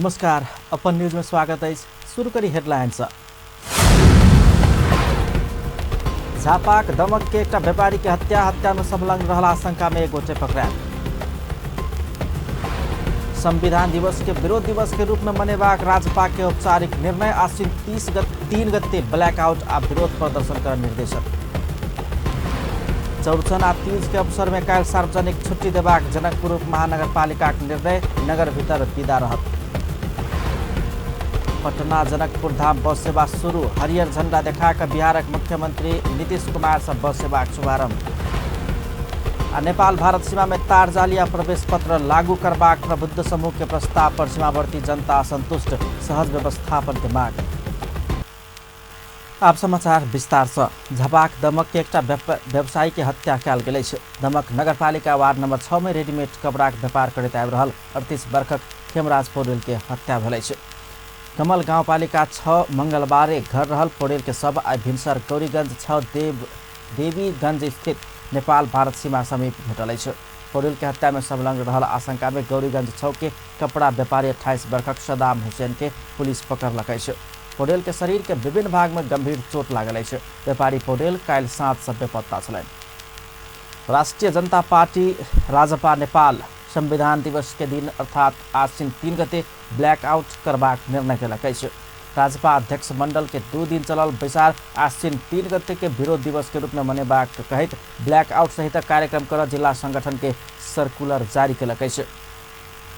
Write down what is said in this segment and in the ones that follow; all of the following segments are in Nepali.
नमस्कार, अपन न्यूज में स्वागत है। शुरू करी हेडलाइंस। झापाक दमक के एक व्यापारी के हत्या में संलग्न रहला आशंका में एक गोटे पकड़ायल। संविधान दिवस के विरोध दिवस के रूप में मनेबाक राजपा के औपचारिक निर्णय। आश्विन 3 गते ब्लैकआउट आ विरोध प्रदर्शन कर निर्देशन। चौरचन आ तीज के अवसर में काल सार्वजनिक छुट्टी देबाक जनकपुर उपमहानगरपालिका के निर्णय। नगर भीतर विदा रहत। पटना जनकपुर धाम बस सेवा शुरू। हरियर झंडा देखाकर बिहारक मुख्यमंत्री नीतीश कुमार से बस सेवा शुभारंभ। नेपाल भारत सीमा में तार जालिया प्रवेश पत्र लागू करबाक प्रबुद्ध समूह के प्रस्ताव पर सीमावर्ती जनता असंतुष्ट। सहज व्यवस्थापन के मांग। आप समाचार विस्तार से। झापाक दमक के एक व्यवसायी के हत्या कयल गेल अछि। दमक नगरपालिका वार्ड नंबर 6 में रेडीमेड कपड़ा के व्यापार करैत आबि रहल 38 वर्षक खेमराज पौडेल के हत्या भेल अछि। कमल गाउँपालिका 6 मंगलबारे घर रहल पौडेल के शव आइ भिनसर गौरीगंज 6 देवीगंज स्थित नेपाल भारत सीमा समीप भेटल अछि। पौडेल के हत्या में संलग्न रहल आशंका में गौरीगंज 6 के कपड़ा व्यापारी 28 वर्षक सदाम हुसैन के पुलिस पकड़लक अछि। पौडेल के शरीर के विभिन्न भाग में गंभीर चोट लागल अछि। व्यापारी पौडेल काल्हि साँझ से बेपत्ता छलनि। राष्ट्रीय जनता पार्टी राजपा नेपाल संविधान दिवस के दिन अर्थात आश्विन 3 गते ब्लैकआउट करबाक निर्णय केलक अछि। राजपा अध्यक्ष मंडल के 2 दिन चलल बैसार आश्विन 3 गते के विरोध दिवस के रूप में मनेबाक कहैत ब्लैकआउट सहित कार्यक्रम कर जिला संगठन के सर्कुलर जारी केलक अछि।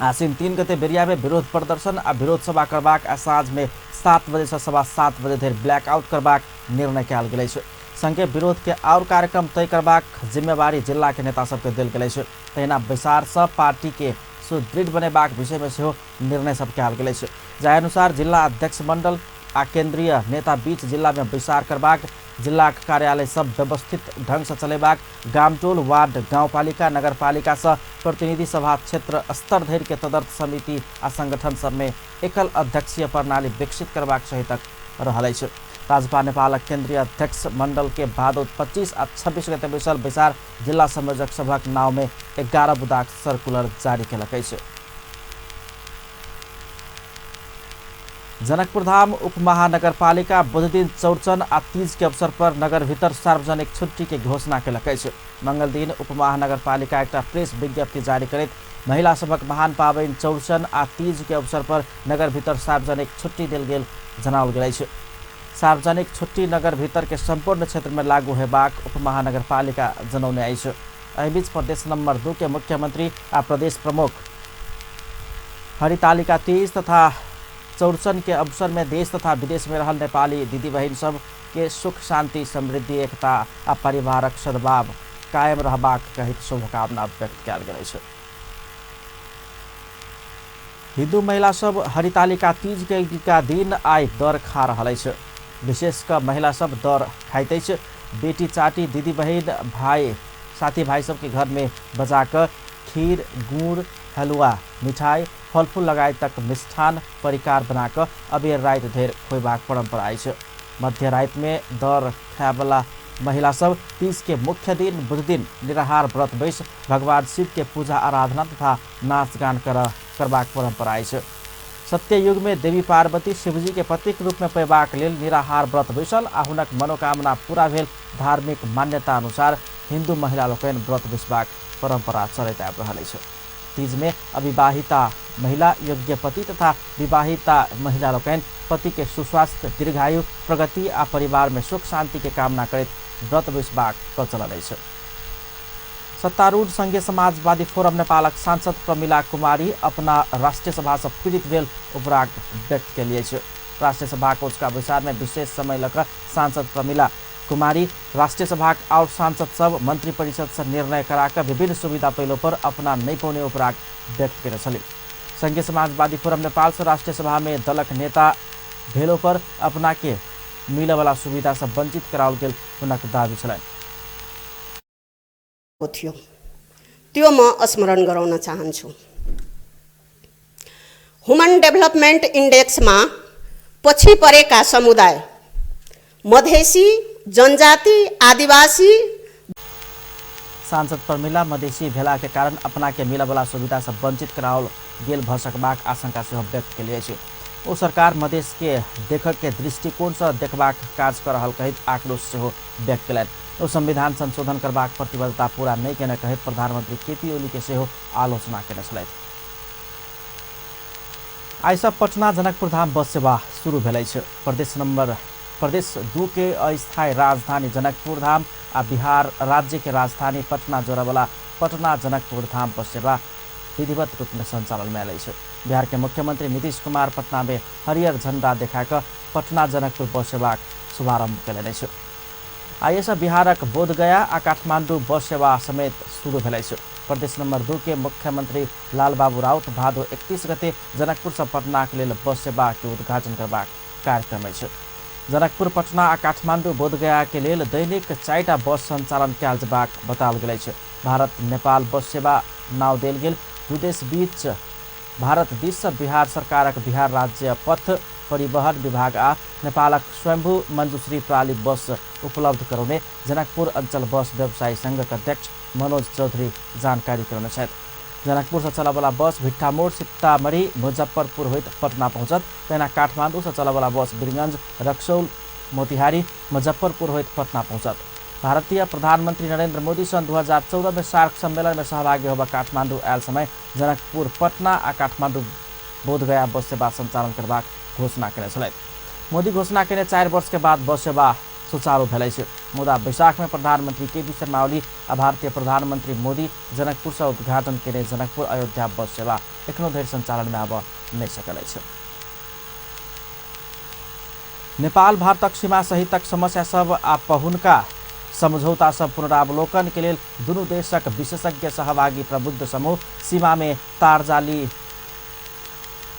आश्विन 3 गते बेरिया में विरोध प्रदर्शन आ विरोध सभा करबाक आ साँझ में 7 बजे से सवा 7 बजे धरि ब्लैकआउट करबाक निर्णय कयल गेल अछि। संगे विरोध के और कार्यक्रम तय करबाक जिम्मेवारी जिला के नेता सबके देल गेल अछि। तहिना बैसार से पार्टी के सुदृढ़ बनेबाक विषय में सेहो निर्णय सब कयल गेल अछि। जाहि अनुसार जिला अध्यक्ष मंडल आ केंद्रीय नेता बीच जिला में बैसार करबाक, जिला कार्यालय सब व्यवस्थित ढंग से चलेबाक, गामटोल वार्ड गाउँपालिका नगरपालिका से प्रतिनिधि सभा क्षेत्र स्तर धरि के तदर्थ समिति आ संगठन सब में एकल अध्यक्षीय प्रणाली विकसित करबाक सहित रहल अछि। राजपा नेपालक केंद्रीय अध्यक्ष मंडल के भादो 25 आ 26 गते बैसल बैसार जिला संयोजक सभक नाव में 11 बुदाक सर्कुलर जारी केलक अछि। जनकपुर धाम उपमहानगरपालिका बुध दिन चौरचन आ तीज के अवसर पर नगर भीतर सार्वजनिक छुट्टी के घोषणा केलक अछि। मंगल दिन उपमहानगरपालिका एक प्रेस विज्ञप्ति जारी करैत महिला सभक महान पाबनि चौरचन आ तीज के अवसर पर नगर भीतर सार्वजनिक छुट्टी देल गेल जनाओल गेल अछि। सार्वजनिक छुट्टी नगर भीतर के संपूर्ण क्षेत्र में लागू हेबाक उपमहानगरपालिका जनौने अछि। एहि बीच प्रदेश नंबर 2 के मुख्यमंत्री आ प्रदेश प्रमुख हरितालिका तीज तथा चौरचन के अवसर में देश तथा विदेश में रहल नेपाली दीदी बहिन सब के सुख शांति समृद्धि एकता आ परिवारक सद्भाव कायम रहबाक कहित शुभकामना व्यक्त कयल गेल अछि। हिंदू महिला सब हरितालिका तीज के दिन आइ दर खा रहल अछि। विशेषकर महिला सब दर खाइत अछि। बेटी चाटी दीदी बहिन भाई साथी भाई सब के घर में बजाकर खीर गुड़ हलुआ मिठाई फल फूल लगाए तक मिष्ठान परिकार बनाकर अबेर रात धरि खोइबाक परंपरा अछि। मध्य रात में दर खायवला महिला सब तीज के मुख्य दिन बुध दिन निराहार व्रत बैस भगवान शिव के पूजा आराधना तथा नाच गान करबाक परंपरा अछि। सत्य युग में देवी पार्वती शिवजी के प्रतीक रूप में पैबाक लेल निराहार व्रत बैसल आ हुनक मनोकामना पूरा भेल धार्मिक मान्यता अनुसार हिंदू महिला लोकनि व्रत बैसबाक परंपरा चलैत आबि रहल अछि। तीज में अविवाहिता महिला योग्य पति तथा विवाहिता महिला लोकनि पति के सुस्वास्थ्य दीर्घायु प्रगति आ परिवार में सुख शांति के कामना करैत व्रत बैसबाक प्रचलन अछि। सत्तारूढ़ संघीय समाजवादी फोरम नेपालक सांसद प्रमिला कुमारी अपना राष्ट्रीय सभा से पीड़ित भेल उपराग व्यक्त के लिए राष्ट्रीय सभा को उसका विचार में विशेष समय लेकर सांसद प्रमिला कुमारी राष्ट्रीय सभा और सांसद सब मंत्री परिषद से निर्णय कराकर विभिन्न सुविधा पहलों पर अपना नहीं पौने उपराग व्यक्त करे छली। संघीय समाजवादी फोरम नेपाल से राष्ट्रीय सभा में दलक नेता भेलो पर अपना के मिले वाला सुविधा से वंचित कराओल गेल हुनक दावी छलनि। त्यो म स्मरण गराउन चाहन्छु। ह्युमन डेभलपमेन्ट इन्डेक्समा पछि परेका समुदाय मधेसी जनजाति आदिवासी सांसद प्रमिला मधेसी भेला के कारण अपना के मिला वाला सुविधा से वंचित कराओल गेल भ सकबाक आशंका सेहो व्यक्त केलिए छै। ओ सरकार मधेश के देखक के दृष्टिकोण से देखबाक काज कर रहल कहित आक्रोश सेहो व्यक्त केलनि। ओ संविधान संशोधन करबाक प्रतिबद्धता पूरा नहीं केने कहित प्रधानमंत्री केपी ओली के सेहो आलोचना केने छलथि। आइसँ पटना जनकपुर धाम बस सेवा शुरू भेलै छै। प्रदेश 2 के अस्थायी राजधानी जनकपुर धाम आ बिहार राज्य के राजधानी पटना जोड़ावाला पटना जनकपुर धाम बस सेवा विधिवत रूप में संचालन में आयल छै। बिहार के मुख्यमंत्री नीतीश कुमार पटना में हरियर झंडा देखाकर पटना जनकपुर बस सेवा शुभारंभ केलनि छै। आइसँ बिहारक बोधगया आ काठमांडू बस सेवा समेत शुरू भेलै छै। प्रदेश नंबर 2 के मुख्यमंत्री लालबाबू राउत भादो 31 गते जनकपुर से पटना के लिए बस सेवा के उद्घाटन करबाक कार्यक्रम छै। जनकपुर पटना आ काठमांडू बोधगया के लिए दैनिक 4टा बस संचालन कयल जेबाक बताओल गेल छै। भारत नेपाल बस सेवा नाम देल गेल दू देश बीच भारत दिस से बिहार सरकारक बिहार राज्य पथ परिवहन विभाग आ नेपालक स्वयंभू मंजूश्री प्राली बस उपलब्ध कराउने जनकपुर अंचल बस व्यवसायी संघक अध्यक्ष मनोज चौधरी जानकारी कराउने छथि। जनकपुर से चलावाला बस भिट्ठामोड़ सीतामढ़ी मुजफ्फरपुर होइत पटना पहुंचत। तहिना काठमांडू से चलावाला बस वीरगंज रक्सौल मोतिहारी मुजफ्फरपुर होइत पटना पहुंचत। भारतीय प्रधानमंत्री नरेंद्र मोदी सन 2014 में सार्क सम्मेलन में सहभागी होबा काठमांडू आयल समय जनकपुर पटना आ काठमांडू बोधगया बस सेवा संचालन करबाक घोषणा केने छलथि। मोदी घोषणा केने 4 वर्ष के बाद बस सेवा सुचारू भेलै छै। मुदा बैसाख में प्रधानमंत्री केपी शर्मा ओली आ भारतीय प्रधानमंत्री मोदी जनकपुर से उद्घाटन केने जनकपुर अयोध्या बस सेवा एखनो धरि संचालन में आब नहीं सकल अछि। नेपाल भारतक सीमा सहितक समस्या सब आ पहुनका समझौता सब पुनरावलोकन के लिए दुनू देशक विशेषज्ञ सहभागी प्रबुद्ध समूह सीमा में तारजाली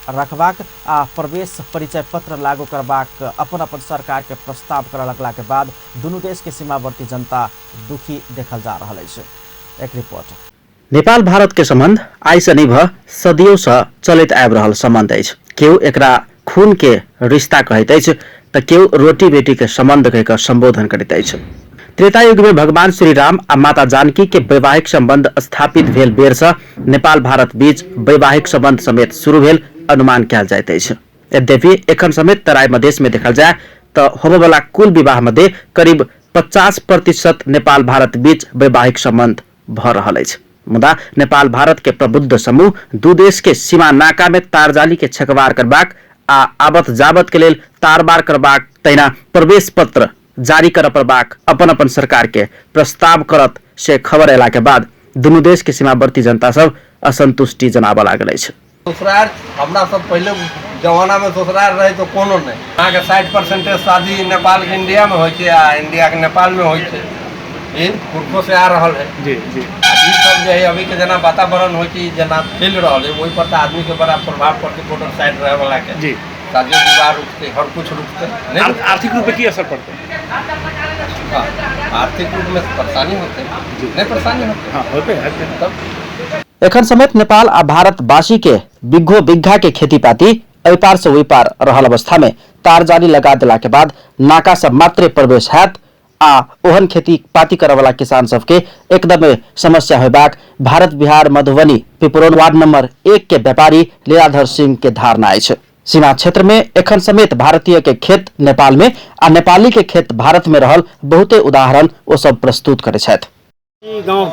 रखबाक आ प्रवेश परिचय पत्र लागू करबाक अपन सरकार के प्रस्ताव कर लगला के बाद दुनू देश के सीमावर्ती जनता दुखी देखल जा रहा है। एक रिपोर्ट। नेपाल भारत के संबंध आइसँ नहीं भ सदियों से चलैत आबि रहल संबंध अछि। केओ एकरा खून के रिश्ता कहैत अछि तऽ केओ रोटी बेटी के संबंध कहि कऽ संबोधन करैत अछि। त्रेता युग में भगवान श्री राम आ माता जानकी के वैवाहिक संबंध स्थापित भेल बेर से नेपाल भारत बीच वैवाहिक संबंध समेत शुरू भेल अनुमान कयल जाइत अछि। यद्यपि एखन समेत तराई मधेश में देखल जाय तऽ होबयवला कुल विवाह मध्ये करीब 50% नेपाल भारत बीच वैवाहिक संबंध भ रहल अछि। मुदा नेपाल भारत के प्रबुद्ध समूह दू देश के सीमा नाका में तारजाली के छकवार करबाक आ आबत जाबत के लेल तारबार करबाक तहिना प्रवेश पत्र जारी कर पड़बाक अपन सरकार के प्रस्ताव करत से खबर अयला के बाद दुनू देश के सीमावर्ती जनता सब असंतुष्टि जनाबऽ लागल अछि। ससुराल हमरा सब पहले जमाना में ससुराल रहे तो कोनो नहीं। यहाँ के 60% शादी नेपाल के इंडिया में होय आ इंडिया के नेपाल में होय ये पुरखों से आ रहा है। जी जी ई सब जो है अभी के जना वातावरण होय जना फैल रहा है वही पर आदमी के बड़ा प्रभाव पड़ते बॉर्डर साइड रहे वाला के। जी शादी विवाह रुकते हर कुछ रुकते आर्थिक रूप में की असर पड़ते हाँ आर्थिक रूप में परेशानी होते नहीं परेशानी होते हाँ होते हैं तब। एखन समेत नेपाल आ भारत वासी के बिघो बिघा के खेती पाती एहि पार से ओहि पार रहल अवस्था में तारजाली लगा देला के बाद नाका से मात्र प्रवेश हैत आ ओहन खेती पाती करे वाला किसान सबके एकदम समस्या होबाक भारत बिहार मधुबनी पिपरोन वार्ड नंबर 1 के व्यापारी लीलाधर सिंह के धारणा अछि। सीमा क्षेत्र में एखन समेत भारतीय के खेत नेपाल में आ नेपाली के खेत भारत में रहल बहुते उदाहरण ओ सब प्रस्तुत करे छथि। गांव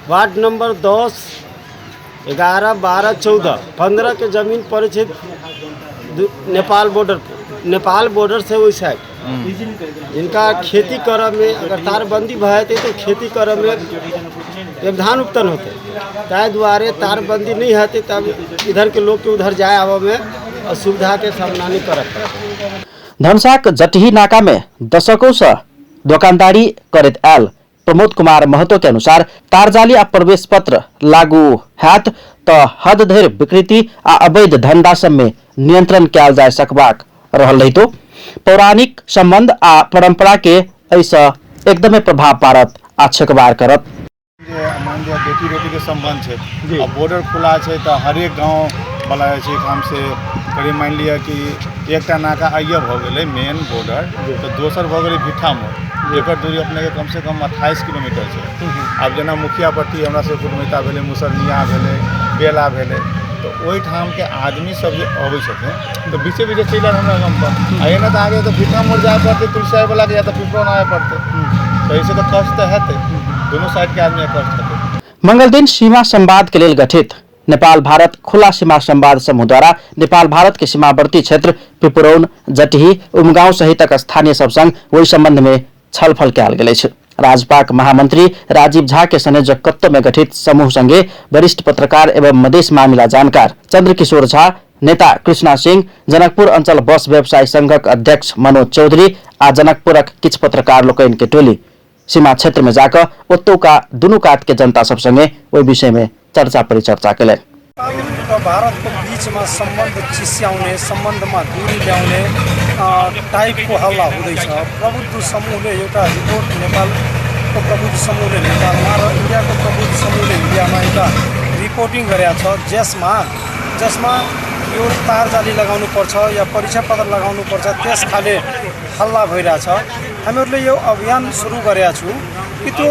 वार्ड नंबर 10, 11, 12, 14, 15 के जमीन पड़े छे नेपाल बॉर्डर से वही साइड इनका खेती करे में अगर तारबंदी भए तो खेती करे में व्यवधान उत्पन्न होते ताहि दुआरे तारबंदी नहीं होते तब इधर के लोग के उधर जाए आवे में असुविधा के सामना नहीं करत। धनसाक जटही नाका में दशकों से दुकानदारी करैत आयल प्रमोद कुमार महतो के अनुसार तारजाली आ प्रवेश पत्र लागू हैत तऽ हद धरि विकृति आ अवैध धंधा सब में नियंत्रण कयल जा सकबाक रहल रहितो पौराणिक संबंध आ परंपरा के ऐसा एकदमे प्रभाव पारत आ छकबार करत। मान लिया बेटी रोटी के संबंध है अब बॉर्डर खुला है तो हर एक गाँव वाला काम से करीब मान लिया कि एक नाका आइए हो गए मेन बॉर्डर तो दोसर हो गए भिट्ठा मोड़ एक दूरी अपने के कम से कम 28 किलोमीटर है। अब जना मुखिया पट्टी हमरा से कुटमिता भेले मुसरनिया भेले बेला भेले तो वही ठाम के आदमी सब जे अबै छथिन तो बीचे बीचे चलि आयल हमरा गाँव पर आ एना तो आगे तो भिट्ठा मोड़ जाए पड़ते तुलसिया वाला के या तो पिपरो आए पड़ते तो ऐसे तो कष्ट तो हेतै दोनों साइड के आदमी कष्ट हेतै। मंगल दिन सीमा संवाद के लिए गठित नेपाल भारत खुला सीमा संवाद समूह द्वारा नेपाल भारत के सीमावर्ती क्षेत्र पिपरौन जटिही उमगांव सहितक स्थानीय सब संग वही संबंध में छलफल कयल गेल अछि। राजपाक महामंत्री राजीव झा के संयोजकत्व में गठित समूह संगे वरिष्ठ पत्रकार एवं मधेश मामिला जानकार चंद्रकिशोर झा, नेता कृष्णा सिंह, जनकपुर अंचल बस व्यवसायी संघक अध्यक्ष मनोज चौधरी आ जनकपुरक किछ पत्रकार लोकनि के टोली सीमा क्षेत्र में जाकर ओतौका दुनू कात के जनता सब संगे ओहि विषय में चर्चा परिचर्चा केलनि। भारत को बीच में संबंध चिस्याउने संबंध में दूरी ल्याउने टाइप को हल्ला हुँदैछ। प्रबुद्ध समूहले एउटा रिपोर्ट नेपालको प्रबुद्ध समूहले नेपालमा र इन्डियाको प्रबुद्ध समूहले इन्डियामा एउटा रिपोर्टिङ गरेको छ जसमा यो तारजाली लगाउनु पर्छ या परीक्षा पत्र लगाउनु पर्छ त्यस खाले हल्ला भइरहेछ। हामीहरूले यो अभियान सुरु गरेका छौँ कि त्यो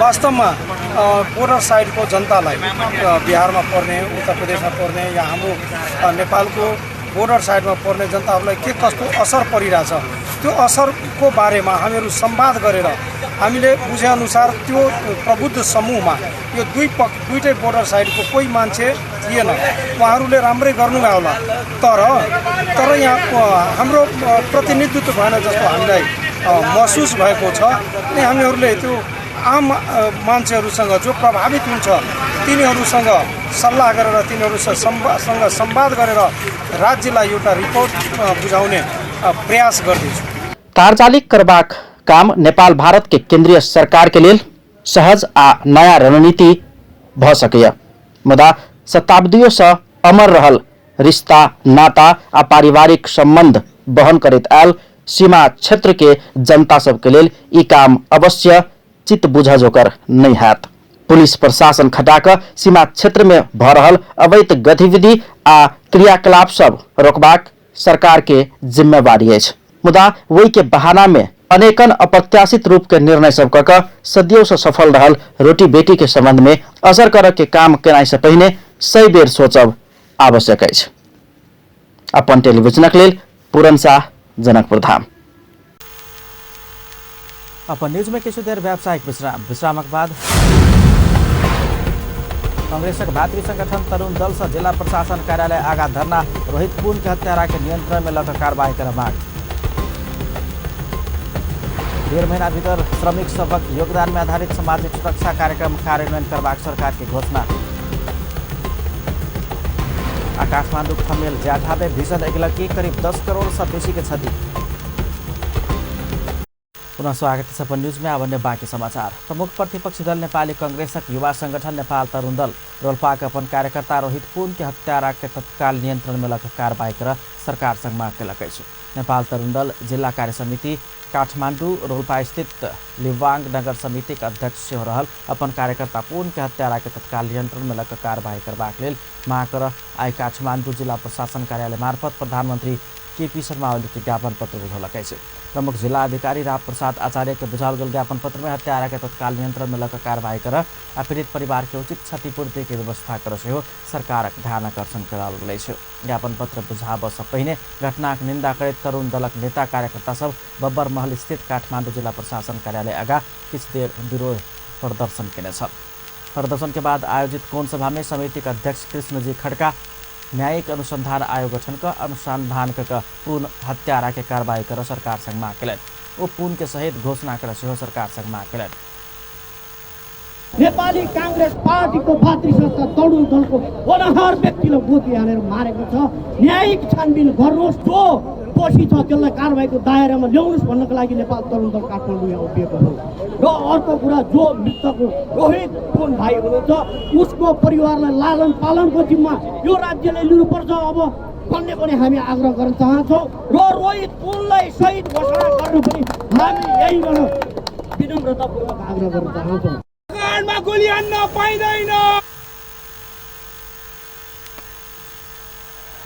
वास्तवमा बोर्डर साइडको जनतालाई बिहारमा पर्ने उत्तर प्रदेशमा पर्ने या हाम्रो नेपालको बोर्डर साइडमा पर्ने जनताहरूलाई के कस्तो असर परिरहेछ त्यो असरको बारेमा हामीहरू संवाद गरेर हामीले बुझेअनुसार त्यो प्रबुद्ध समूहमा यो दुईटै बोर्डर साइडको कोही मान्छे थिएन। उहाँहरूले राम्रै गर्नुभयो होला तर यहाँ हाम्रो प्रतिनिधित्व भएन जस्तो हामीलाई महसुस भएको छ। अनि हामीहरूले त्यो आम मान्छेहरूसँग जो प्रभावित हुन्छ तिनीहरूसँग सल्लाह गरेर तिनीहरूसँग संवाद गरेर राज्यलाई एउटा रिपोर्ट बुझाउने प्रयास गर्दैछौँ। तारजाली करबाक काम नेपाल भारत के केंद्रीय सरकार के लिए सहज आ नया रणनीति भ सकैया मुदा शताब्दियों से अमर रहल रिश्ता नाता आ पारिवारिक संबंध बहन करैत आयल सीमा क्षेत्र के जनता सब के लिए ई काम अवश्य चित्त बुझा जोकर नहीं हैत। पुलिस प्रशासन खटाकर सीमा क्षेत्र में भ रहल अवैध गतिविधि आ क्रियाकलाप सब रोकबाक सरकार के जिम्मेवारी अछि मुदा वही के बहाना में अनेकन अप्रत्याशित रूप के निर्णय सब कऽ सदियों से सफल रहल रोटी बेटी के संबंध में असर कर के काम केनाइ से पहिने 100 बेर सोचब आवश्यक अछि। अपन टेलीविजनक लेल पूरन शाह, जनकपुर धाम। अपन न्यूज में किछु देर व्यावसायिक विश्रामक बाद कांग्रेसक भातृ संगठन तरुण दल से जिला प्रशासन कार्यालय आगा धरना, रोहित पुन के हत्यारा के नियंत्रण में लग कार्रवाई कर मांग। 1.5 महीना भीतर श्रमिक सबक योगदान में आधारित सामाजिक सुरक्षा कार्यक्रम कार्यान्वयन करबाक सरकार की घोषणा। काठमांडू थमेल ज्याठा में भीषण अगिलगी, करीब 10 करोड़ से बेसी के क्षति। पुनः स्वागत है अपन न्यूज में। अब अन्य बाकी समाचार। प्रमुख प्रतिपक्षी दल नेपाली कांग्रेसक युवा संगठन नेपाल तरुण दल रोल्पा के अपन कार्यकर्ता रोहित पुन के हत्यारा के तत्काल नियंत्रण में लग कार्रवाई कर सरकार संग मांग केलक अछि। नेपाल तरुण दल जिला कार्य समिति काठमांडू रोल्पा स्थित लिवांग नगर समिति के अध्यक्ष सेहो रहल अपन कार्यकर्ता पुन के हत्यारा के तत्काल नियंत्रण में लग कार्रवाई करबाक लेल मांग कर आई काठमांडू जिला प्रशासन कार्यालय मार्फत प्रधानमंत्री केपी शर्मा ओली के ज्ञापन पत्र बुझौलक अछि। प्रमुख जिला अधिकारी राव प्रसाद आचार्य के बुझाओल गेल ज्ञापन पत्र में हत्यारा के तत्काल नियंत्रण में लग कार्रवाई कर पीड़ित परिवार के उचित क्षतिपूर्ति के व्यवस्था कर सेहो सरकारक ध्यान आकर्षण कराओल गेल अछि। ज्ञापन पत्र बुझाब से पहिने घटनाक निंदा करैत तरुण दलक नेता कार्यकर्ता सब बब्बर महल स्थित काठमांडू जिला प्रशासन कार्यालय आगा किछु देर विरोध प्रदर्शन केने छल। प्रदर्शन के बाद आयोजित कौन सभा में समिति के अध्यक्ष कृष्णजी खड़का न्यायिक अनुसंधान आयोग गठन का अनुसंधान कर पुन हत्यारा के कार्रवाई कर सरकार संग मांग केलनि। ओ पुन के सहित घोषणा कर सेहो सरकार संग मांग केलनि। नेपाली कांग्रेस पार्टीको भातृ संस्था तरुण दलको होनहार व्यक्तिले गोती हालेर मारेको छ। न्यायिक छानबिन गर्नुहोस्, जो दोषी छ त्यसलाई कारबाहीको दायरामा ल्याउनुहोस् भन्नको लागि नेपाल तरुण दल काठमाडौँ यहाँ उभिएको हो। र अर्को कुरा, जो मृतकको रोहित पुन भाइ हुनुहुन्छ उसको परिवारलाई लालन पालनको जिम्मा यो राज्यले लिनुपर्छ अब भन्ने पनि हामी आग्रह गर्न चाहन्छौँ। र रोहित पुनलाई शहीद घोषणा गर्नु पनि हामी यहीँबाट विनम्रतापूर्वक आग्रह गर्न चाहन्छौँ। काठमाडौँमा गोली हान्न पाइँदैन।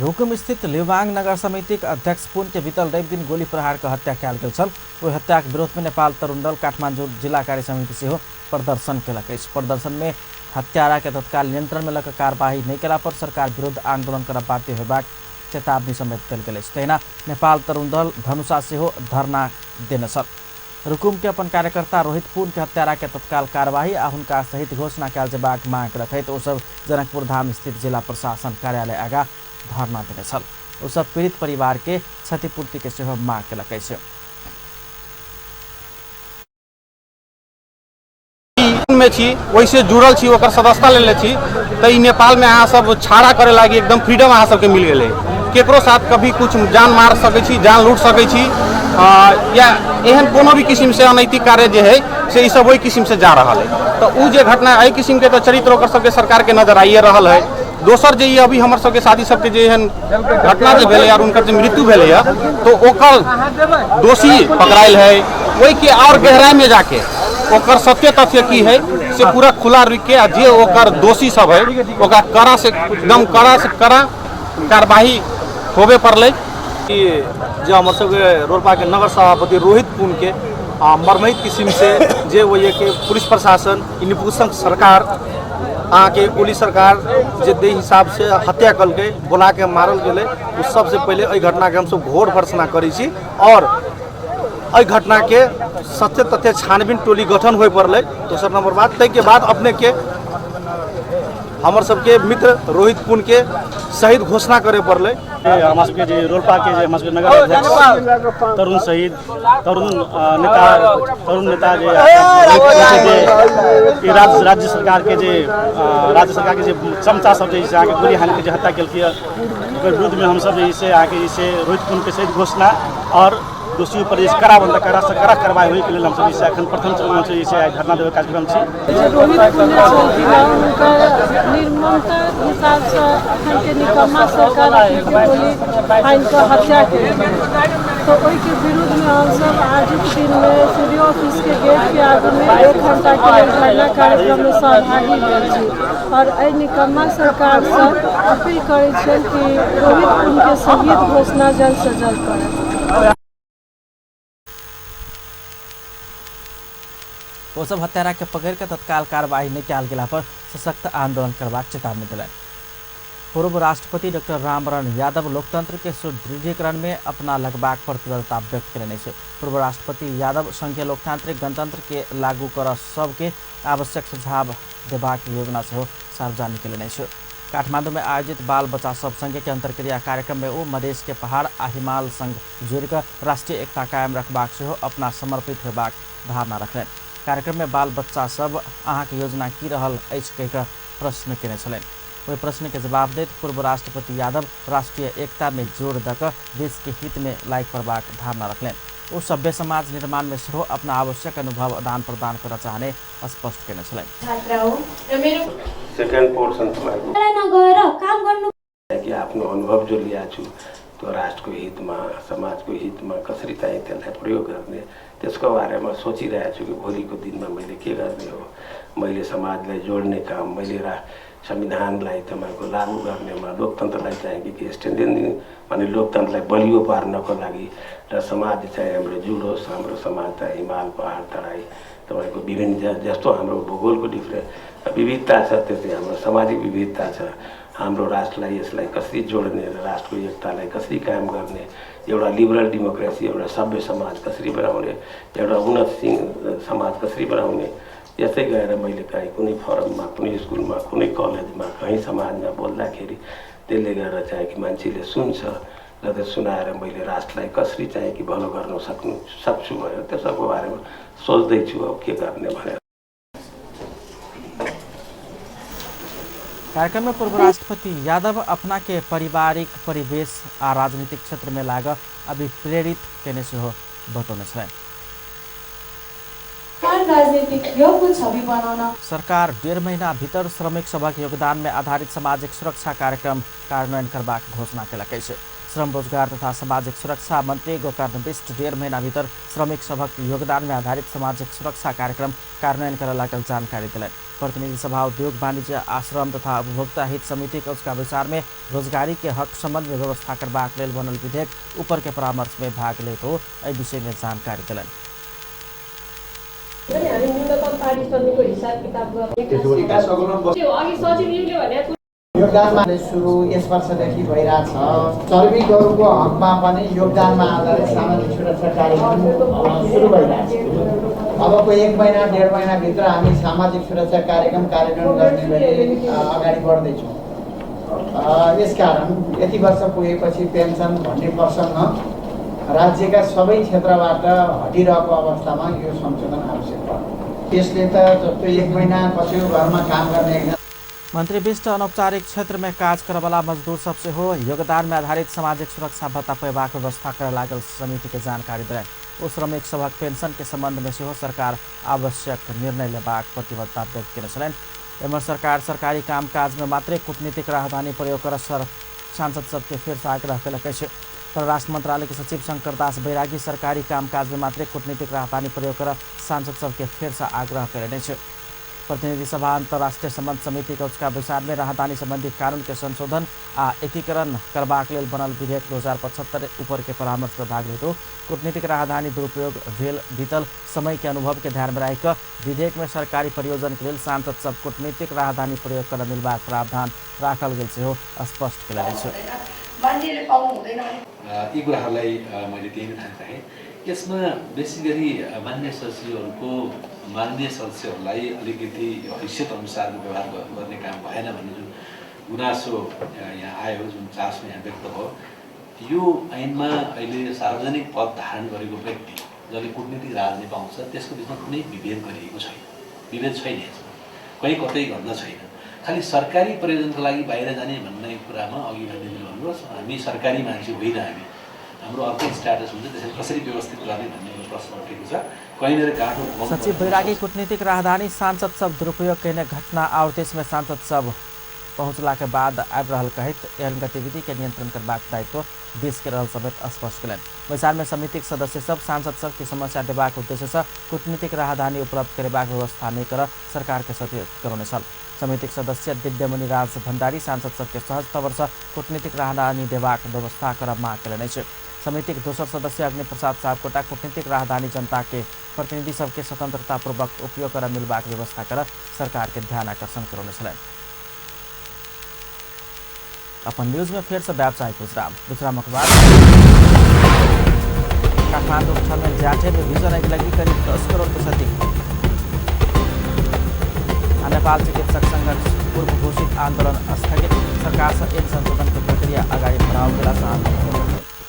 रुकुम स्थित लिबाङ नगर समितिका अध्यक्ष पुन्टे वितल रवि दिन गोली प्रहारको हत्या कयल गेल छल। वो हत्या के विरोध में नेपाल तरुण दल काठमांडू जिला कार्य समिति से हो प्रदर्शन केलक। इस प्रदर्शन में हत्यारा के तत्काल नियंत्रण में लग कार्यवाही नहीं केला पर सरकार विरुद्ध आंदोलन कर बाध्य होबाक चेतावनी समेत देल गेल। तहिना नेपाल तरुण दल धनुषा से हो धरना देने छल। रुकुम के अपन कार्यकर्ता रोहित पुन के हत्यारा के तत्काल कार्यवाही आ हुनका सहित घोषणा कयल जेबाक मांग रखैत ओ सब जनकपुर धाम स्थित जिला प्रशासन कार्यालय आगा धरना देने छल। ओ सब पीड़ित परिवार के क्षतिपूर्ति के सेहो मांग केलक अछि। में छी वैसे जुड़ल छी ओकर सदस्यता लेले छी तो ई नेपाल में अहाँ सब छाड़ा करे लागी एकदम फ्रीडम अहाँ सबके मिल गेलै। केकरो साथ कभी कुछ जान मार सकै छी, जान लूट सकै छी या एहन कोनो भी किस्म से अनैतिक कार्य जे है से ई सब ओहि किस्म से जा रहा है। तो उ जे घटना एहि किस्म के तो चरित्र ओकर सबके सरकार के नजर आइए रहल है। दोसर जे ई अभी हमर सबके शादी सबके जे एहन घटना जे भेलै और उनकर जे मृत्यु भेलै तो ओकर दोषी पकड़ायल है। वही के और गहराई में जाके ओकर सत्य तथ्य की है से पूरा खुला रुक के जे ओकर दोषी सब है ओकरा कड़ा से एकदम कड़ा से कड़ा कार्यवाही होबे पड़लै। जे हमर सबके रोल्पा के नगर सभापति रोहित पुन के मर्महित किस्म से जे वो ये के पुलिस प्रशासन निपुसंग सरकार अहाँ के पुलिस सरकार जे दे हिसाब से हत्या कल के बुला के मारल गेले उस सबसे पहले एहि घटना के हम सब घोर भर्त्सना करै छी और एहि घटना के सत्य तथ्य छानबीन टोली गठन होय पड़लै। दोसर नंबर बात तै के बाद अपने के हमर सबके मित्र रोहित पुन के शहीद घोषणा करे पड़लै। हमरा सबके जे रोल्पा के जे हमरा सबके नगर अध्यक्ष तरुण शहीद तरुण नेता जे राज्य सरकार के जे चमचा सब जे आके गोली हानि के जे हत्या केलकै ओकर विरुद्ध में हम सब जे आके इसे रोहित पुन के शहीद घोषणा और दोषी पर कड़ा बंद कड़ा से कड़ा कार्रवाई होय के लेल हम सब इसे अखन प्रथम चरण में इसे धरना देवे कार्यक्रम छी। रोहित पुन उनका निर्ममता हिसाब से अखन के निकम्मा सरकार गोली हानि के हत्या के तो ओहि के विरुद्ध में हम सब आज के दिन में सीडीओ ऑफिस के गेट के आगे में 1 घंटा के धरना कार्यक्रम में सहभागी भेल छी और एहि निकम्मा सरकार से अपील करै छी कि रोहित पुन के शहीद घोषणा जल्द से जल्द करें। वो सब हत्यारा के पकड़ के तत्काल कार्यवाही नहीं कयल गेला पर सशक्त आंदोलन करबाक चेतावनी दिलन। पूर्व राष्ट्रपति डॉक्टर रामवरण यादव लोकतंत्र के सुदृढ़ीकरण में अपना लगबाक प्रतिबद्धता व्यक्त करेने छे। पूर्व राष्ट्रपति यादव संघीय लोकतांत्रिक गणतंत्र के लागू कर सबके आवश्यक सुझाव देबाक योजना से सार्वजनिक केने छे। काठमांडू में आयोजित बाल बच्चा सब संघ के अंतर्क्रिया कार्यक्रम में वो मधेश के पहाड़ आ हिमाल संग जोड़कर राष्ट्रीय एकता कायम रखबाक से अपना समर्पित होबाक धारणा रखलें। कार्यक्रम में बाल बच्चा सब अहाँ के योजना की रहल अछि कह प्रश्न केने छलें। वही प्रश्न के जवाब देत पूर्व राष्ट्रपति यादव राष्ट्रीय एकता में जोर दक देश के हित में लायक करबाक धारणा रखलें। वो सभ्य समाज निर्माण में सेहो अपना आवश्यक अनुभव आदान प्रदान करना चाहने स्पष्ट केने छलें। सेकेंड पोर्सन नगएर काम गर्नु कि आफ्नो अनुभव जो लिया छु त्यो राष्ट्रको हितमा समाजको हितमा कसरी चाहिँ त्यसलाई प्रयोग गर्ने त्यसको बारेमा सोचिरहेको छु कि भोलिको दिनमा मैले के गर्ने हो। मैले समाजलाई जोड्ने काम मैले संविधानलाई तपाईको लागू गर्नेमा लोकतन्त्रलाई चाहिँ कि स्ट्रेन्थनिङ भने लोकतन्त्रलाई बलियो पार्नको लागि र समाज चाहिँ हाम्रो जुडोस्। हाम्रो समाज त हिमाल पहाड तराई तपाईको विभिन्न जस्तो हाम्रो भूगोलको विविधता छ त्यस्तै हाम्रो सामाजिक विविधता छ। हाम्रो राष्ट्रलाई यसलाई कसरी जोड्ने र राष्ट्रको एकतालाई कसरी कायम गर्ने एउटा लिबरल डेमोक्रेसी एउटा सभ्य समाज कसरी बनाउने एउटा उन्नत समाज कसरी बनाउने यस्तै गएर मैले कहीँ कुनै फोरममा कुनै स्कुलमा कुनै कलेजमा कहीँ समाजमा बोल्दाखेरि त्यसले गर्दा चाहिँ कि मान्छेले सुन्छ र त्यो सुनाएर मैले राष्ट्रलाई कसरी चाहिँ कि भलो गर्न सक्छु भनेर त्यसको बारेमा सोच्दैछु अब के गर्ने भनेर। कार्यक्रम में पूर्व राष्ट्रपति यादव अपना के पारिवारिक परिवेश आ राजनीतिक क्षेत्र में लाग अभिप्रेरित केने से हो बताउने छन्। सरकार 1.5 महीना भीतर श्रमिक सभक योगदान में आधारित सामाजिक सुरक्षा कार्यक्रम कार्यान्वयन करबाक घोषणा केलकै छै। श्रम रोजगार तथा सामाजिक सुरक्षा मन्त्री गोकर्ण बिष्ट 1.5 महिना भीतर श्रमिक सभक योगदान में आधारित सामाजिक सुरक्षा कार्यक्रम कार्यान्वयन करे लागल जानकारी दिलैन। प्रतिनिधि सभा उद्योग वाणिज्य आश्रम तथा उपभोक्ता हित समिति के उसका विचार में रोजगारी के हक संबंध में व्यवस्था करबाक लेल बनल विधेयक ऊपर के परामर्श में भाग ले तो एहि विषय में जानकारी दिलैन। योगदानमा सुरु यस वर्षदेखि भइरहेछ। चर्बी गोरुको हकमा पनि योगदानमा आधारित सामाजिक सुरक्षा कार्यक्रम सुरु भइरहेछ। अबको 1 महिना 1.5 महिनाभित्र हामी सामाजिक सुरक्षा कार्यक्रम कार्यान्वयन गर्ने गरी अगाडि बढ्दैछौँ। यसकारण यति वर्ष पुगेपछि पेन्सन भन्ने प्रसङ्ग राज्यका सबै क्षेत्रबाट हटिरहेको अवस्थामा यो संशोधन आवश्यक पर्छ। त्यसले त जस्तो 1 महिना पछिल्लो घरमा काम गर्ने एकजना मंत्री बिष्ट अनौपचारिक क्षेत्र में काज करे वाला मजदूर सबसे हो योगदान में आधारित सामाजिक सुरक्षा भत्ता पैबाक व्यवस्था करे लागल समिति के जानकारी दिलैन। ओ श्रमिक सभक पेंशन के संबंध में सेहो सरकार आवश्यक निर्णय लेबाक प्रतिबद्धता व्यक्त केने छलैन। एम्हर सरकार सरकारी कामकाज में मात्रै कूटनीतिक राहदानी प्रयोग कर सांसद सबके फेर से आग्रह कयलक अछि। परराष्ट्र मंत्रालय के सचिव शंकर दास बैरागी सरकारी कामकाज में मात्रै कूटनीतिक राहदानी प्रयोग कर सांसद सबके फेर से आग्रह कयलनि अछि। प्रतिनिधि सभा अंतर्राष्ट्रीय संबंध समिति के उसका विचार में राहदानी संबंधी कानून के संशोधन आ एकीकरण करबाक लेल बनल विधेयक 2075 ऊपर के परामर्श में भाग लेतो कूटनीतिक राहदानी दुरुपयोग भेल बीतल समय के अनुभव के ध्यान में राखि विधेयक में सरकारी परियोजना के लेल सांसद सब कूटनीतिक राहदानी प्रयोग कर मिलबाक प्रावधान राखल गेल सेहो स्पष्ट कयलनि छ। यी कुराहरूलाई मैले त्यही नै थाहा पाएँ। यसमा बेसी गरी मान्य सदस्यहरूलाई अलिकति हैसियत अनुसारको व्यवहार गर्ने काम भएन भन्ने जुन गुनासो यहाँ आयो, जुन चासो यहाँ व्यक्त भयो, यो ऐनमा अहिले सार्वजनिक पद धारण गरेको व्यक्ति जसले कूटनीतिक राजनीति पाउँछ त्यसको बिचमा कुनै विभेद गरिएको छैन। विभेद छैन, कहीँ कतै गन्ध छैन। खालि सरकारी प्रयोजनको लागि बाहिर जाने भन्ने कुरामा अघि भन्ने भन्नुहोस्, हामी सरकारी मान्छे होइन, हाम्रो अर्को स्ट्याटस हुन्छ, त्यसरी कसरी व्यवस्थित गर्ने भन्ने प्रश्न उठेको छ। कहीँनिर गाँठो सचिव बैरागी कूटनीतिक राहदानी सांसद सब दुरुपयोग करने घटना और देश में सांसद सब पहुंचला के बाद आबि रहल कहित एहन गतिविधि के नियंत्रण करबाक दायित्व देश के रहल समेत स्पष्ट कयलनि। बैसार में समितिक सदस्य सब सांसद सब की समस्या देबाक उद्देश्य से कूटनीतिक राहदानी उपलब्ध करबाक व्यवस्था नहीं कर सरकार के सचेत करौने छल। समितिक सदस्य दिव्यमणि राज भण्डारी सांसद सबके सहजता वर्ष कूटनीतिक राहदानी देबाक व्यवस्था कर माग कयलनि अछि। समितिक दोसर सदस्य अग्निप्रसाद सापकोटा कूटनीतिक राहदानी जनता के प्रतिनिधि सबके स्वतंत्रतापूर्वक उपयोग कर मिलबाक व्यवस्था कर सरकार के ध्यान आकर्षण करौने छलनि। अपन न्यूज में फिर से व्यावसायिक विश्रामक बाद काठमाडौँ छलमेल जाठे में भीषण आगि लगी करीब 10 करोड़ के क्षति। नेपाल चिकित्सक संघर्ष पूर्व घोषित आंदोलन स्थगित, सरकार से एक संशोधन की प्रक्रिया अगाडि बढ़ाओ गेला।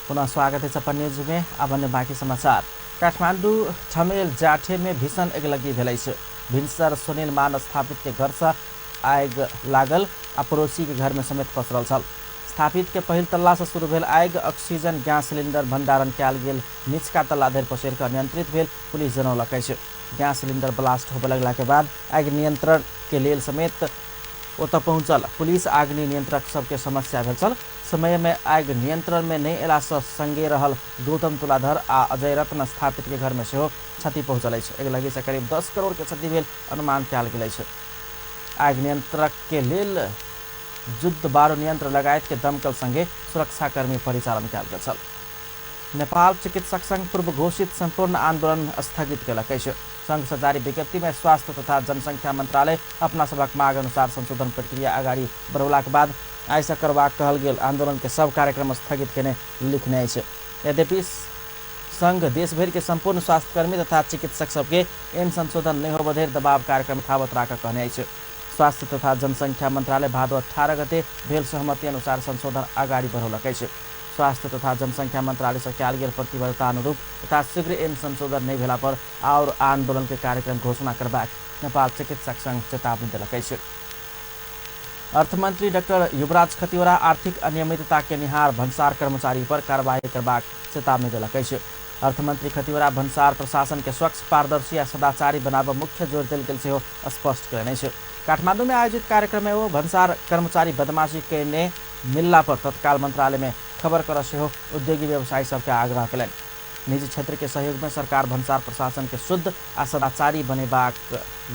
पुनः स्वागत है अपन न्यूज में। अब अन्य बाकी समाचार। काठमाडौँ छमेल जाठे में भीषण आगि लगी भेलै छ। भिनसर सुनील मान स्थापित के घर से आग लागल आ पड़ोसी के घर में समेत पसरल छल। स्थापित के पहिल तल्ला से शुरू भेल आग ऑक्सीजन गैस सिलिंडर भंडारण कयल गेल निचका तल्ला धरि पसरि कऽ नियंत्रित भेल, पुलिस जनौलक अछि। गैस सिलिंडर ब्लास्ट होबे लगला के बाद आग नियंत्रण के लेल समेत ओतऽ पहुंचल पुलिस अग्नि नियंत्रक सबके समस्या भेल छल। समय में आग नियंत्रण में नहीं एला से संगे रहल गौतम तुलाधर आ अजय रत्न स्थापित के घर में सेहो क्षति पहुंचल अछि। आग लगी से करीब 10 करोड़ के क्षति भेल अनुमान कयल गेल अछि। आग नियंत्रक के लेल युद्ध बारू नियंत्र लगायत के दमकल संगे सुरक्षाकर्मी परिचालन कयल गेल छल। नेपाल चिकित्सक संघ पूर्व घोषित संपूर्ण आंदोलन स्थगित कयलक अछि। संघ से जारी विज्ञप्ति में स्वास्थ्य तथा जनसंख्या मंत्रालय अपना सबक मांग अनुसार संशोधन प्रक्रिया अगाडि बढ़ौला के बाद आइसँ करबाक कहल गेल आंदोलन के सब कार्यक्रम स्थगित केने लिखने अछि। यद्यपि संघ देश भर के संपूर्ण स्वास्थ्यकर्मी तथा चिकित्सक सबके एन संशोधन नहीं होबे धरि दबाव कार्यक्रम यथावत राख कहने अछि। स्वास्थ्य तथा जनसंख्या मंत्रालय भादो 18 गते भेल सहमति अनुसार संशोधन अगाडि बढ़ौलक अछि। स्वास्थ्य तथा जनसंख्या मंत्रालय से कयल गेल प्रतिबद्धता अनुरूप तथा शीघ्र एन संशोधन नहीं भेला पर और आंदोलन के कार्यक्रम घोषणा करबाक नेपाल चिकित्सक संघ चेतावनी देलक अछि। अर्थमंत्री डॉक्टर युवराज खतिवड़ा आर्थिक अनियमितता के निहार भन्सार कर्मचारी पर कार्रवाई करबाक चेतावनी देलक अछि। अर्थमन्त्री खतिवड़ा भन्सार प्रशासन के स्वच्छ पारदर्शी आ सदाचारी बनाब मुख्य जोर देल गेल सेहो स्पष्ट करेने छै। काठमांडू में आयोजित कार्यक्रम में वो भन्सार कर्मचारी बदमाशी करने मिलला पर तत्काल मंत्रालय में खबर कर सेहो उद्योगी व्यवसायी सबके आग्रह कयलनि। निजी क्षेत्र के सहयोग में सरकार भन्सार प्रशासन के शुद्ध आ सदाचारी बनेबाक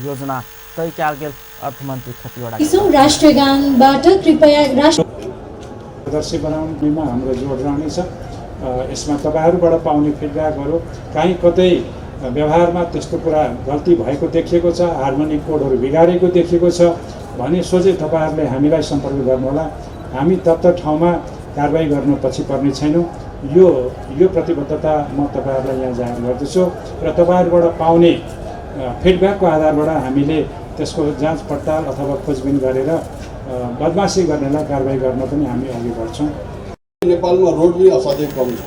योजना तय कयल गेल अर्थमन्त्री खतिवड़ा राष्ट्रगानबाट कृपया पारदर्शी बनाउनेमा हाम्रो जोड रहनेछ। यसमा तपाईहरुबाट पाउने फिडब्याकहरु कहीँ कतै व्यवहारमा त्यस्तो कुरा गल्ती भएको देखिएको छ, हार्मोनिक कोडहरु बिगारेको देखिएको छ भने सोझै तपाईहरुले हामीलाई सम्पर्क गर्नुहोला। हामी तत्त ठाउँमा कारबाही गर्न पछि पर्ने छैनौं। यो प्रतिबद्धता म तपाईहरुलाई यहाँ जाहेर गर्दछु र तपाईहरुबाट पाउने फिडब्याकको आधारबाट हामीले त्यसको जाँच पडताल अथवा खोजबिन गरेर बदमाशी गर्नेलाई कारबाही गर्न पनि हामी अघि बढ्छौं। नेपालमा रोड भी असाध्यै कम छ।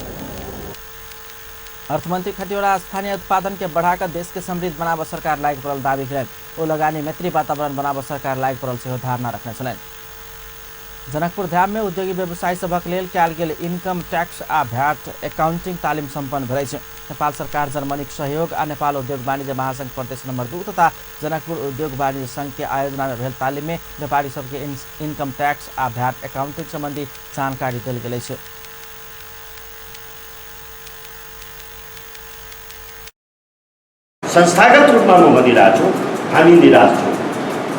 अर्थमन्त्री खतिवड़ा स्थानीय उत्पादन के बढ़ाकर देश के समृद्ध बनाब सरकार लायक परल दावी कयलनि। ओ लगानी मैत्री वातावरण बनाब सरकार लायक परल सेहो धारणा रखने छलनि। जनकपुर धाम में उद्योगी व्यवसायी सभक लेल कयल गेल इनकम टैक्स आ भ्याट एकाउंटिंग तालिम सम्पन्न भेल छै। नेपाल सरकार जर्मनीक सहयोग आ नेपाल उद्योग वाणिज्य महासंघ प्रदेश नंबर 2 तथा जनकपुर उद्योग वाणिज्य संघ के आयोजना में भेल तालिम में व्यापारी सबके इनकम टैक्स आ भ्याट एकाउंटिंग संबंधी जानकारी देल गेल छै। संस्थागत रूपमा म भनिरहेको छु, हामी निराश छौँ।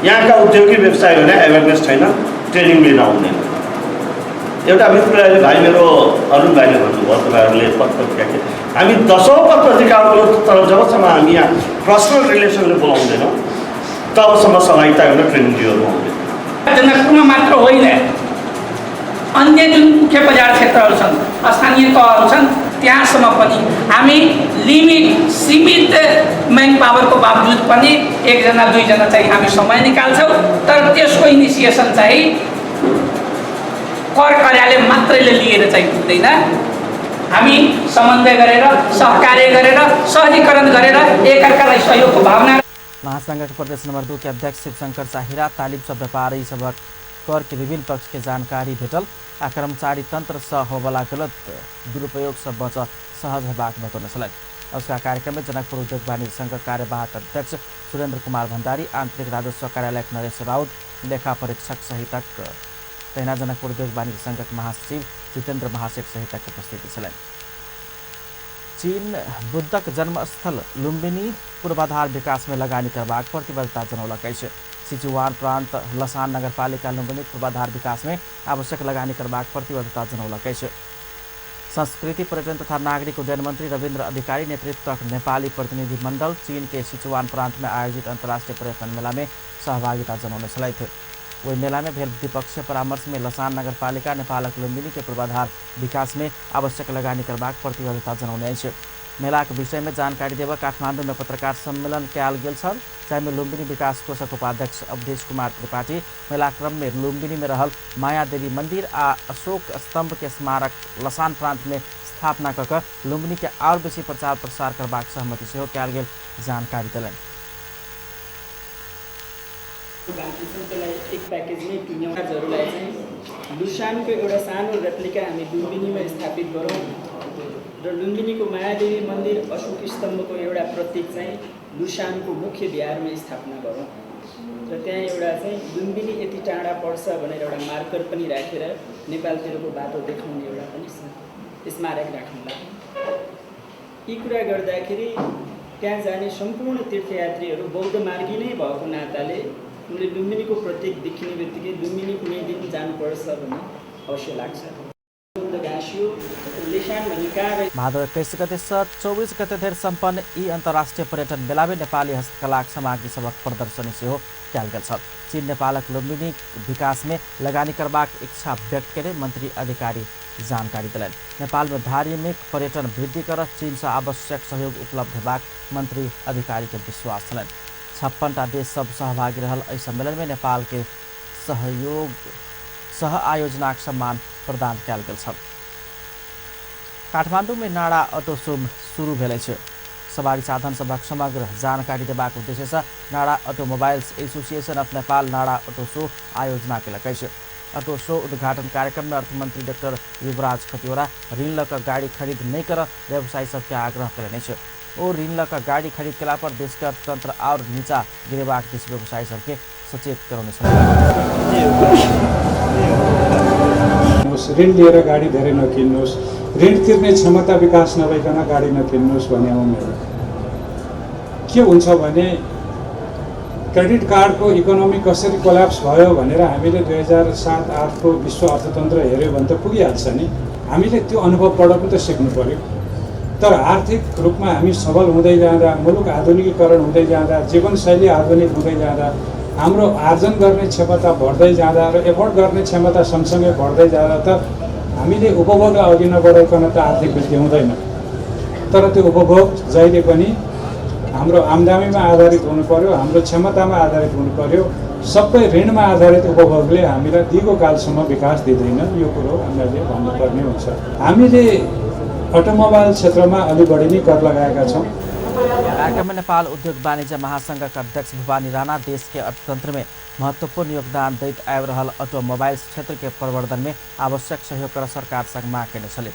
यहाँका उद्योगी व्यवसायीहरूलाई एवेरनेस छैन, ट्रेनिङ लिन आउँदैन। एउटा मित्रले भाइ मेरो अरुण भाइले भन्नुभयो, तपाईँहरूले पत्रपत्रिका के हामी 10औं पत्रपत्रिकाको तर जबसम्म हामी यहाँ पर्सनल रिलेसनले बोलाउँदैनौँ तबसम्म सहभागिता गर्न ट्रेनिङ दिनु आउँदैन। जनकपुरमा मात्र होइन, अन्य जुन मुख्य बजार क्षेत्रहरू छन्, स्थानीय तहहरू छन्, त्यहाँसम्म पनि हामी लिमिट सीमित मैन पावरको बावजुद पनि 1 जना 2 जना चाहिँ हामी समय निकाल्छौँ। तर त्यसको इनिसिएसन चाहिँ कर कार्यालय मात्रैले लिएर चाहिँ पुग्दैन। हामी समन्वय गरेर, सहकार्य गरेर, सहजीकरण गरेर एकअर्कालाई सहयोगको भावना। महासंघ प्रदेश नंबर 2 के अध्यक्ष शिवशंकर साहिरा तालिम सब व्यापारी सबक कर के विभिन्न पक्ष के जानकारी भेटल आ कर्मचारी तंत्र से होबला गलत दुरुपयोग से बच सहज हेबाक बतौने छलनि। उसका कार्यक्रम में जनकपुर उद्योग वाणिज्य संघ कार्यवाहक अध्यक्ष सुरेन्द्र कुमार भण्डारी, आंतरिक राजस्व कार्यालय नरेश राउत, लेखा परीक्षक सहितक तैना जनकपुर उद्योग वाणिज्य संघक महासचिव जितेन्द्र महासेठ सहितक उपस्थिति छलनि। चीन बुद्धक जन्मस्थल लुम्बिनी पूर्वाधार विकास में लगानी करबाक प्रतिबद्धता जनौलक अछि। सिचुवान प्रांत लसान नगरपालिका लुम्बिनी पूर्वाधार विकास में आवश्यक लगानी करबाक प्रतिबद्धता जनौलक अछि। संस्कृति पर्यटन तथा नागरिक उड्डयन मंत्री रविन्द्र अधिकारी नेतृत्वक नेपाली प्रतिनिधि मंडल चीन के सिचुवान प्रांत में आयोजित अंतर्राष्ट्रीय पर्यटन मेला में सहभागिता जनौने छलथि। वही मेला में भेल द्विपक्षीय परामर्श में लसान नगरपालिका नेपालक लुम्बिनी के पूर्वाधार विकास में आवश्यक लगानी करबाक प्रतिबद्धता जनौने अछि। मेला के विषय में जानकारी देव काठमांडू में पत्रकार सम्मेलन कयल गेल छल, जाहिमे लुम्बिनी विकास कोषक उपाध्यक्ष अवधेश कुमार त्रिपाठी मेला क्रम में लुम्बिनी में रहल माया देवी मंदिर आ अशोक स्तंभ के स्मारक लसान प्रांत में स्थापना कऽ लुम्बिनी के और बेसी प्रचार प्रसार करबाक सहमति सेहो कयल गेल जानकारी देलनि। एक प्याकेजमै किन्यौजहरूलाई चाहिँ लुसानको एउटा सानो रेप्लिका हामी लुम्बिनीमा स्थापित गरौँ र लुम्बिनीको मायादेवी मन्दिर अशोक स्तम्भको एउटा प्रतीक चाहिँ लुसानको मुख्य बिहारमा स्थापना गरौँ र त्यहाँ एउटा चाहिँ लुम्बिनी यति टाढा पर्छ भनेर एउटा मार्कर पनि राखेर नेपालतिरको बाटो देखाउने एउटा पनि स्मारक राख्नुला। यी कुरा गर्दाखेरि त्यहाँ जाने सम्पूर्ण तीर्थयात्रीहरू बौद्ध मार्गी नै भएको नाताले उनले लुम्बिनीको प्रतीक देखिने बित्तिकै लुम्बिनी कुनै दिन जानुपर्छ भन्ने अवश्य लाग्छ। भादो 21 गते से 24 गते धरि सम्पन्न यी अन्तर्राष्ट्रिय पर्यटन मेला में नेपाली हस्तकला सामग्री सबक प्रदर्शनी सेहो कयल गेल छल। चीन नेपालक लुम्बिनी विकास में लगानी करबाक इच्छा व्यक्त करे मंत्री अधिकारी जानकारी दिलनि। नेपाल में धार्मिक पर्यटन वृद्धि कर चीन से आवश्यक सहयोग उपलब्ध हेबाक मंत्री अधिकारी के विश्वास छलनि। 56टा देश सब सहभागी रहल एहि सम्मेलन में नेपाल के सह आयोजनाक सम्मान प्रदान कयल गेल छल। काठमांडू में नाड़ा ऑटो शो शुरू भेल छै। सवारी साधन सबक समग्र जानकारी देबाक उद्देश्य से नाड़ा ऑटोमोबाइल्स एसोसिएशन ऑफ नेपाल नाड़ा ऑटो शो आयोजना केलक अछि। ऑटो शो उद्घाटन कार्यक्रम में अर्थमंत्री डॉक्टर युवराज खतिवड़ा ऋण लकर गाड़ी खरीद नहीं कर व्यवसायी सबके आग्रह करने और ऋण लकर गाड़ी खरीद केला पर देश के अर्थतंत्र और नीचा गिरेबाक दिस व्यवसायी सबके सचेत कराउने ऋण लिएर गाडी धेरै नकिन्नुहोस्, ऋण तिर्ने क्षमता विकास नभइकन गाडी नकिन्नुहोस् भन्ने हो मेरो। के हुन्छ भने क्रेडिट कार्डको इकोनोमी कसरी कोल्याप्स भयो भनेर हामीले 2007-08 को विश्व अर्थतन्त्र हेऱ्यो भने त पुगिहाल्छ नि। हामीले त्यो अनुभवबाट पनि त सिक्नु पर्यो। तर आर्थिक रूपमा हामी सबल हुँदै जाँदा, मुलुक आधुनिकीकरण हुँदै जाँदा, जीवनशैली आधुनिक हुँदै जाँदा, हाम्रो आर्जन गर्ने क्षमता बढ्दै जाँदा र एफोर्ड गर्ने क्षमता सँगसँगै बढ्दै जाँदा त हामीले उपभोग अघि नबढाइकन त आर्थिक वृद्धि हुँदैन। तर त्यो उपभोग जहिले पनि हाम्रो आम्दानीमा आधारित हुनु पर्यो, हाम्रो क्षमतामा आधारित हुनु पर्यो। सबै ऋणमा आधारित उपभोगले हामीलाई दीर्घ कालसम्म विकास दिँदैन, यो कुरो हामीले भन्नुपर्ने हुन्छ। हामीले अटोमोबाइल क्षेत्रमा अलि बढी नै कर लगाएका छौँ। कार्यक्रम में नेपाल उद्योग वाणिज्य महासंघ का अध्यक्ष भवानी राणा देश के अर्थतंत्र में महत्वपूर्ण योगदान दैत आए रहल ऑटोमोबाइल्स क्षेत्र के प्रवर्धन में आवश्यक सहयोग कर सरकार संग माग करने छले।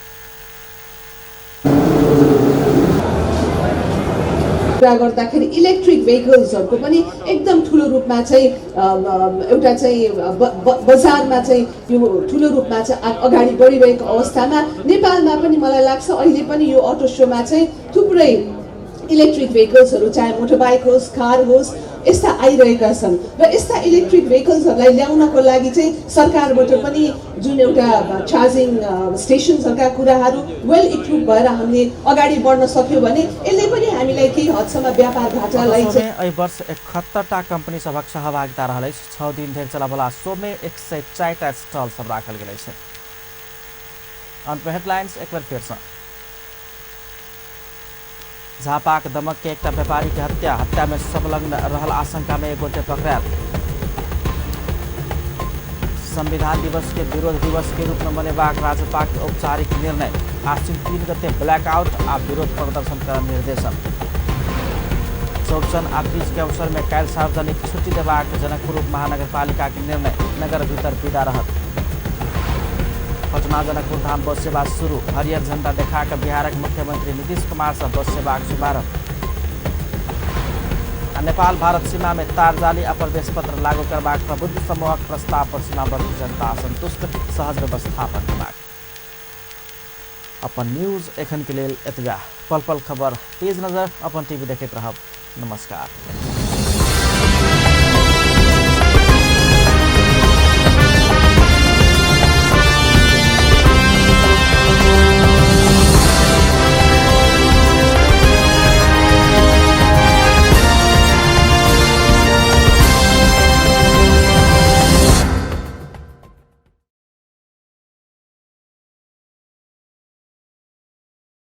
कुरा गर्दाखेरि इलेक्ट्रिक भेहिकल्सहरुको पनि एकदम ठुलो रूपमा चाहिँ एउटा चाहिँ बजारमा चाहिँ यो ठुलो रूपमा चाहिँ अगाडि बढिरहेको अवस्थामा नेपालमा पनि मलाई लाग्छ अहिले पनि यो अटो शोमा चाहिँ थुप्रै इलेक्ट्रिक भेहिकल्सहरु चाहे मोटरबाइक होस्, कार होस्, यस्ता आइरहेका छन् र यस्ता इलेक्ट्रिक भेहिकल्सहरुलाई ल्याउनको लागि चाहिँ सरकारबाट पनि जुन एउटा चार्जिङ स्टेशनहरुका कुराहरु वेल इक्विप भएर हामीले अगाडि बढ्न सक्यो भने यसले पनि हामीलाई केही हदसम्म व्यापार घाटालाई चाहिँ एहि वर्ष 71 टा कंपनी सबक सहभागिता रहल अछि। 6 दिन धरि चलबला शो में 104 टा स्टॉल सब राखल गेल अछि। अंत में हेडलाइंस एक बार फिर से। झापाक दमक के एक व्यापारी की हत्या में संलग्न रहल आशंका में एक गोटे पकड़ायल। संविधान दिवस के विरोध दिवस के रूप में मनेबाक राज्यपाल के औपचारिक निर्णय। आश्विन 3 गते ब्लैकआउट आ विरोध प्रदर्शन करने निर्देशन। चौरचन आ तीज के अवसर में काल सार्वजनिक छुट्टी देबाक जनकपुर महानगरपालिका के निर्णय। नगर भीतर विदा रहत। पटना जनकपुर धाम बस सेवा शुरू। हरियर झंडा देखाकर बिहारक मुख्यमंत्री नीतीश कुमार से बस सेवा शुभारंभ। नेपाल भारत सीमा में तारजाली आ प्रवेश पत्र लागू करबाक प्रबुद्ध समूहक प्रस्ताव पर सीमावर्ती जनता असंतुष्ट। सहज व्यवस्थापन करबाक। अपन न्यूज एखन के लेल एतबा। पल पल खबर तेज नजर अपन टीवी देखैत रहब। नमस्कार।